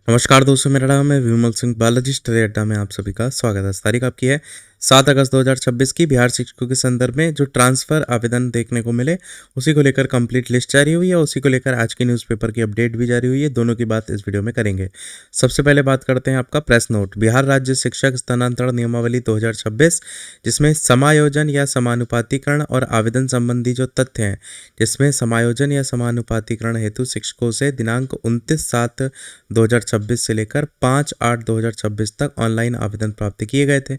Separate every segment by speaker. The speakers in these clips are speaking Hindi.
Speaker 1: नमस्कार दोस्तों, मेरा नाम है विमल सिंह बालाजी। स्टडी अड्डा में आप सभी का स्वागत है। तारीख आपकी है 7 अगस्त 2026 की। बिहार शिक्षकों के संदर्भ में जो ट्रांसफर आवेदन देखने को मिले, उसी को लेकर कंप्लीट लिस्ट जारी हुई है। उसी को लेकर आज की न्यूज़पेपर की अपडेट भी जारी हुई है। दोनों की बात इस वीडियो में करेंगे। सबसे पहले बात करते हैं आपका प्रेस नोट, बिहार राज्य शिक्षक स्थानांतरण नियमावली 2026, जिसमें समायोजन या समानुपातीकरण और आवेदन संबंधी जो तथ्य हैं, जिसमें समायोजन या समानुपातीकरण हेतु शिक्षकों से दिनांक 29/7/2026 से लेकर 5/8/2026 तक ऑनलाइन आवेदन प्राप्त किए गए थे।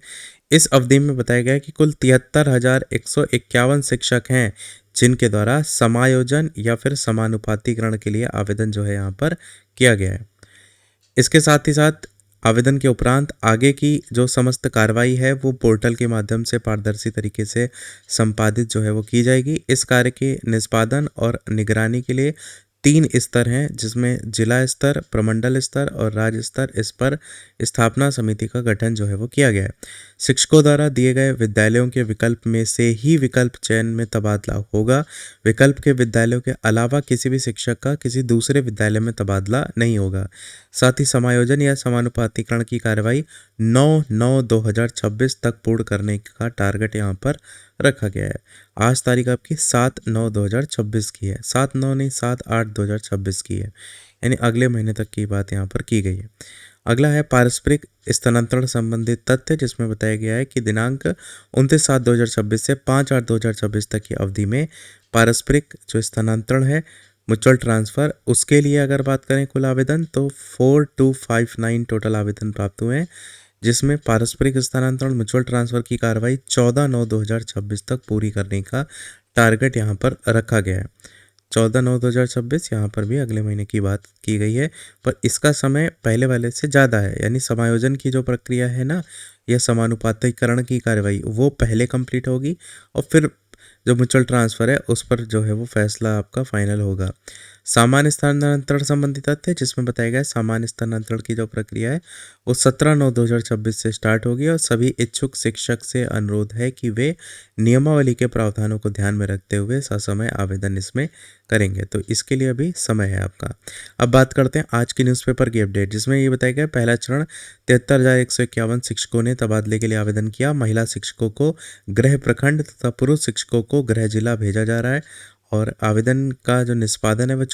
Speaker 1: इस अवधि में बताया गया कि कुल 73,151 शिक्षक हैं जिनके द्वारा समायोजन या फिर समानुपातीकरण के लिए आवेदन जो है यहाँ पर किया गया है। इसके साथ ही साथ आवेदन के उपरांत आगे की जो समस्त कार्रवाई है वो पोर्टल के माध्यम से पारदर्शी तरीके से संपादित जो है वो की जाएगी। इस कार्य के निष्पादन और निगरानी के लिए 3 स्तर हैं, जिसमें जिला स्तर, प्रमंडल स्तर और राज्य स्तर। इस पर स्थापना समिति का गठन जो है वो किया गया है। शिक्षकों द्वारा दिए गए विद्यालयों के विकल्प में से ही विकल्प चयन में तबादला होगा। विकल्प के विद्यालयों के अलावा किसी भी शिक्षक का किसी दूसरे विद्यालय में तबादला नहीं होगा। साथ ही समायोजन या समानुपातीकरण की कार्रवाई 9/9/2026 तक पूर्ण करने का टारगेट यहाँ पर रखा गया है। आज तारीख आपकी 7/9/2026 की है। 7/9 नहीं, 7/8/2026 की है, यानी अगले महीने तक की बात यहाँ पर की गई है। अगला है पारस्परिक स्थानांतरण संबंधित तथ्य, जिसमें बताया गया है कि दिनांक 29/7/2026 से 5/8/2026 तक की अवधि में पारस्परिक जो स्थानांतरण है, म्यूचुअल ट्रांसफ़र, उसके लिए अगर बात करें कुल आवेदन तो 4259 टोटल आवेदन प्राप्त हुए हैं, जिसमें पारस्परिक स्थानांतरण म्यूचुअल ट्रांसफ़र की कार्रवाई 14/9/2026 तक पूरी करने का टारगेट यहाँ पर रखा गया है। 14/9/2026 यहाँ पर भी अगले महीने की बात की गई है, पर इसका समय पहले वाले से ज़्यादा है। यानी समायोजन की जो प्रक्रिया है ना, या समानुपातीकरण की कार्रवाई, वो पहले कंप्लीट होगी और फिर जो म्यूचुअल ट्रांसफ़र है उस पर जो है वो फैसला आपका फाइनल होगा। सामान्य स्थानांतरण संबंधी तथ्य, जिसमें बताया गया है सामान्य स्थानांतरण की जो प्रक्रिया है वो 17/9/2026 से स्टार्ट होगी और सभी इच्छुक शिक्षक से अनुरोध है कि वे नियमावली के प्रावधानों को ध्यान में रखते हुए ससमय आवेदन इसमें करेंगे। तो इसके लिए अभी समय है आपका। अब बात करते हैं आज की न्यूज़पेपर की अपडेट, जिसमें ये बताया गया पहला चरण 73,151 शिक्षकों ने तबादले के लिए आवेदन किया। महिला शिक्षकों को गृह प्रखंड तथा पुरुष शिक्षकों को गृह जिला भेजा जा रहा है और आवेदन का जो निष्पादन है वह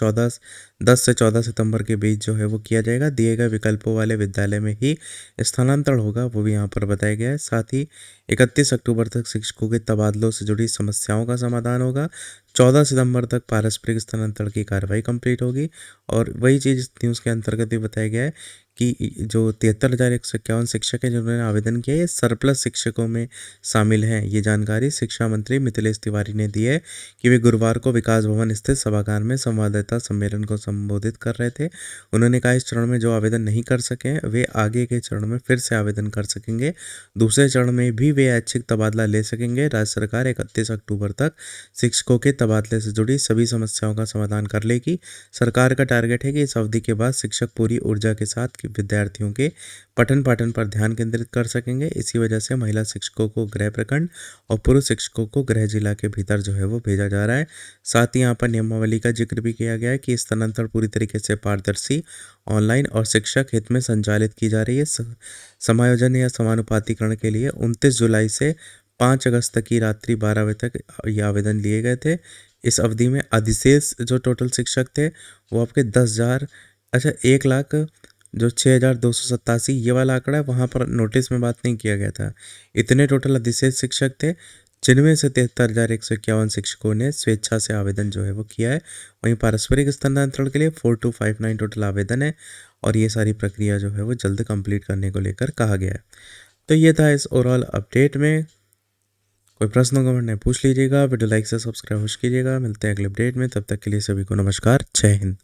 Speaker 1: 10 से 14 सितंबर के बीच जो है वो किया जाएगा। दिए गए विकल्पों वाले विद्यालय में ही स्थानांतरण होगा, वो भी यहाँ पर बताया गया है। साथ ही 31 अक्टूबर तक शिक्षकों के तबादलों से जुड़ी समस्याओं का समाधान होगा। 14 सितंबर तक पारस्परिक स्थानांतरण की कार्रवाई कंप्लीट होगी। और वही चीज़ न्यूज़ के अंतर्गत भी बताया गया है कि जो 73,151 शिक्षक हैं जिन्होंने आवेदन किया, ये सरप्लस शिक्षकों में शामिल हैं। ये जानकारी शिक्षा मंत्री मिथिलेश तिवारी ने दी है कि वे गुरुवार को विकास भवन स्थित सभागार में संवाददाता सम्मेलन को संबोधित कर रहे थे। उन्होंने कहा इस चरण में जो आवेदन नहीं कर सके वे आगे के चरण में फिर से आवेदन कर सकेंगे। दूसरे चरण में भी वे ऐच्छिक तबादला ले सकेंगे। राज्य सरकार 31 अक्टूबर तक शिक्षकों के तबादले से जुड़ी सभी समस्याओं का समाधान कर लेगी। सरकार का टारगेट है कि इस अवधि के बाद शिक्षक पूरी ऊर्जा के साथ विद्यार्थियों के पठन पाठन पर ध्यान केंद्रित कर सकेंगे। इसी वजह से महिला शिक्षकों को गृह प्रखंड और पुरुष शिक्षकों को गृह जिला के भीतर जो है वो भेजा जा रहा है। साथ ही यहाँ पर नियमावली का जिक्र भी किया गया है कि स्थानांतरण पूरी तरीके से पारदर्शी, ऑनलाइन और शिक्षक हित में संचालित की जा रही है। समायोजन या समानुपातीकरण के लिए 29 जुलाई से 5 अगस्त तक की रात्रि 12 बजे तक ये आवेदन लिए गए थे। इस अवधि में अधिशेष जो टोटल शिक्षक थे वो आपके 10,000, अच्छा 1,00,000 जो 6,287 ये वाला आंकड़ा है, वहाँ पर नोटिस में बात नहीं किया गया था। इतने टोटल अधिशेष शिक्षक थे, जिनमें से 73,151 शिक्षकों ने स्वेच्छा से आवेदन जो है वो किया है। वहीं पारस्परिक स्थानांतरण के लिए 4259 टोटल आवेदन है और ये सारी प्रक्रिया जो है वो जल्द कंप्लीट करने को लेकर कहा गया है। तो ये था इस ओवरऑल अपडेट में। कोई प्रश्न कमेंट नहीं पूछ लीजिएगा। वीडियो लाइक से सब्सक्राइब कीजिएगा। मिलते हैं अगले अपडेट में, तब तक के लिए सभी को नमस्कार, जय हिंद।